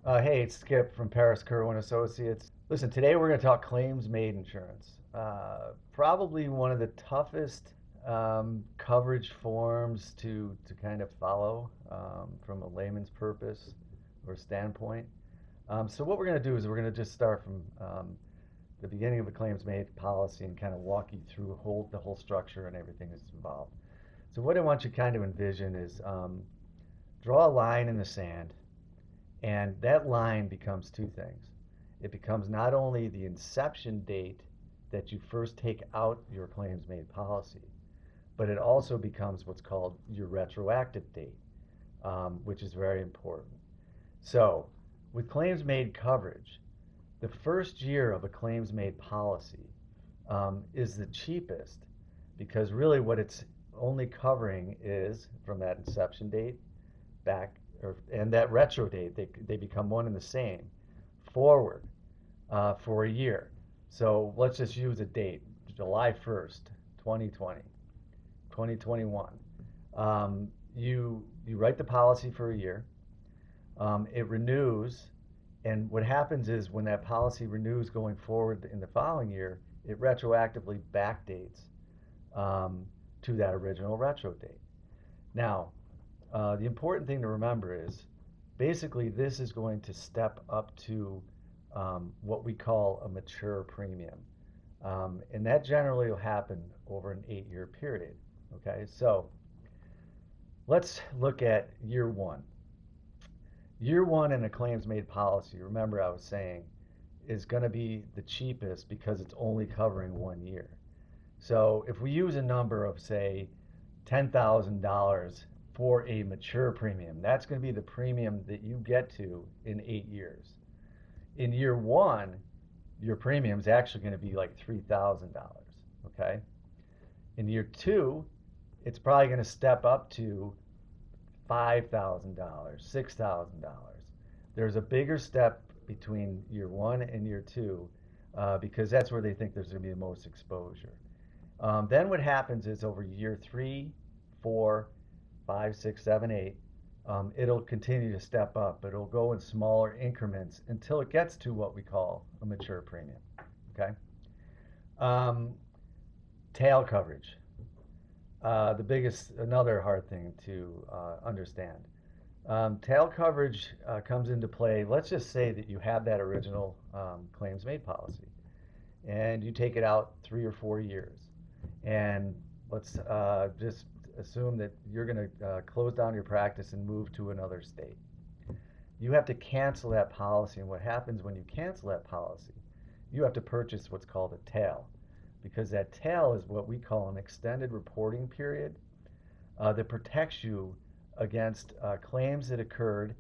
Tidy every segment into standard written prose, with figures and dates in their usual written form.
Hey, it's Skip from Paris Kerwin Associates. Listen, today we're going to talk claims made insurance. Probably one of the toughest coverage forms to kind of follow from a layman's purpose or standpoint. So what we're going to do is we're going to just start from the beginning of a claims made policy and kind of walk you through the whole structure and everything that's involved. So what I want you to kind of envision is draw a line in the sand, and that line becomes two things. It becomes not only the inception date that you first take out your claims made policy, but it also becomes what's called your retroactive date, which is very important. So, with claims made coverage, the first year of a claims made policy is the cheapest because really what it's only covering is from that inception date back and that retro date, they become one and the same forward for a year. So let's just use a date, July 1st, 2020, 2021. You write the policy for a year. It renews, and what happens is when that policy renews going forward in the following year, it retroactively backdates to that original retro date. Now, the important thing to remember is basically this is going to step up to what we call a mature premium. And that generally will happen over an 8 year period. Okay, so let's look at year one. Year one in a claims made policy, remember I was saying, is going to be the cheapest because it's only covering 1 year. So if we use a number of, say, $10,000 for a mature premium, that's going to be the premium that you get to in 8 years. In year one, your premium is actually going to be like $3,000. Okay. In year two, it's probably going to step up to $5,000, $6,000. There's a bigger step between year one and year two because that's where they think there's going to be the most exposure. Then what happens is over year three, four, five, six, seven, eight, it'll continue to step up, but it'll go in smaller increments until it gets to what we call a mature premium. Okay. Um, Tail coverage. Another hard thing to understand. Tail coverage comes into play. Let's just say that you have that original claims made policy and you take it out 3 or 4 years. And let's just assume that you're going to close down your practice and move to another state. You have to cancel that policy. And what happens when you cancel that policy? You have to purchase what's called a tail because that tail is what we call an extended reporting period that protects you against claims that occurred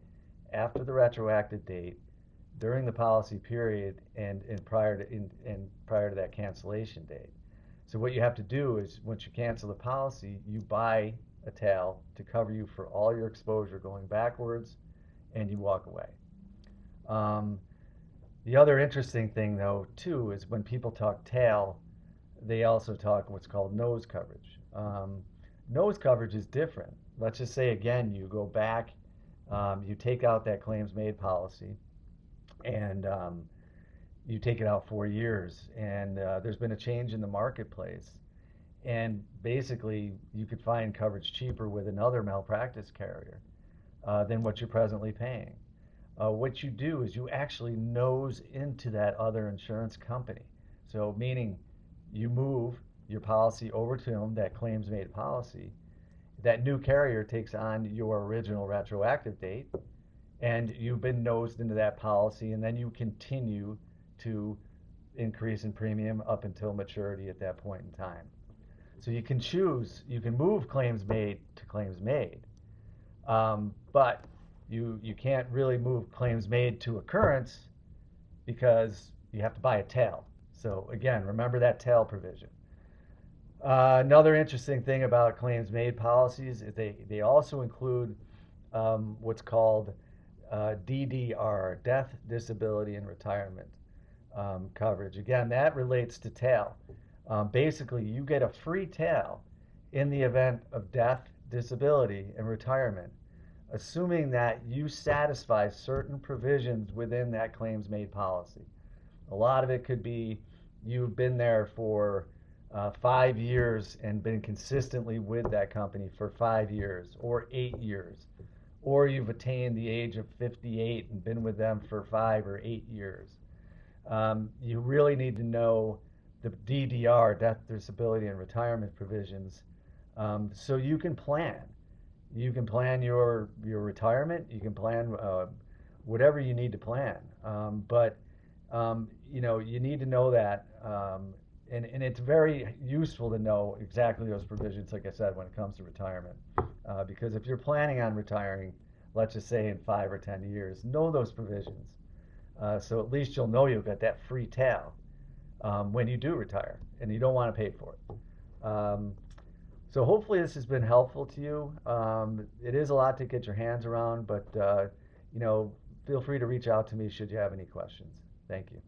after the retroactive date during the policy period and prior to that cancellation date. So what you have to do is once you cancel the policy, you buy a tail to cover you for all your exposure going backwards, and you walk away. Um, the other interesting thing, though, too, is when people talk tail, they also talk what's called nose coverage. Nose coverage is different. Let's just say again, you go back, you take out that claims made policy, and you take it out 4 years, and there's been a change in the marketplace, and basically you could find coverage cheaper with another malpractice carrier than what you're presently paying. What you do is you actually nose into that other insurance company. So, meaning you move your policy over to them, that claims made policy. That new carrier takes on your original retroactive date, and you've been nosed into that policy, and then you continue to increase in premium up until maturity at that point in time. So you can choose, you can move claims made to claims made, but you can't really move claims made to occurrence because you have to buy a tail. So again, remember that tail provision. Another interesting thing about claims made policies is they also include what's called DDR, death, disability, and retirement coverage. Again, that relates to tail. Basically, you get a free tail in the event of death, disability, and retirement. assuming that you satisfy certain provisions within that claims made policy. A lot of it could be you've been there for 5 years and been consistently with that company for 5 years or 8 years, or you've attained the age of 58 and been with them for 5 or 8 years. You really need to know the DDR, death, disability, and retirement provisions, so you can plan. You can plan your retirement. You can plan whatever you need to plan. But you need to know that, and it's very useful to know exactly those provisions. Like I said, when it comes to retirement, because if you're planning on retiring, let's just say in 5 or 10 years, know those provisions. So at least you'll know you'll get that free tail when you do retire, and you don't want to pay for it. So hopefully this has been helpful to you. It is a lot to get your hands around, but you know, feel free to reach out to me should you have any questions. Thank you.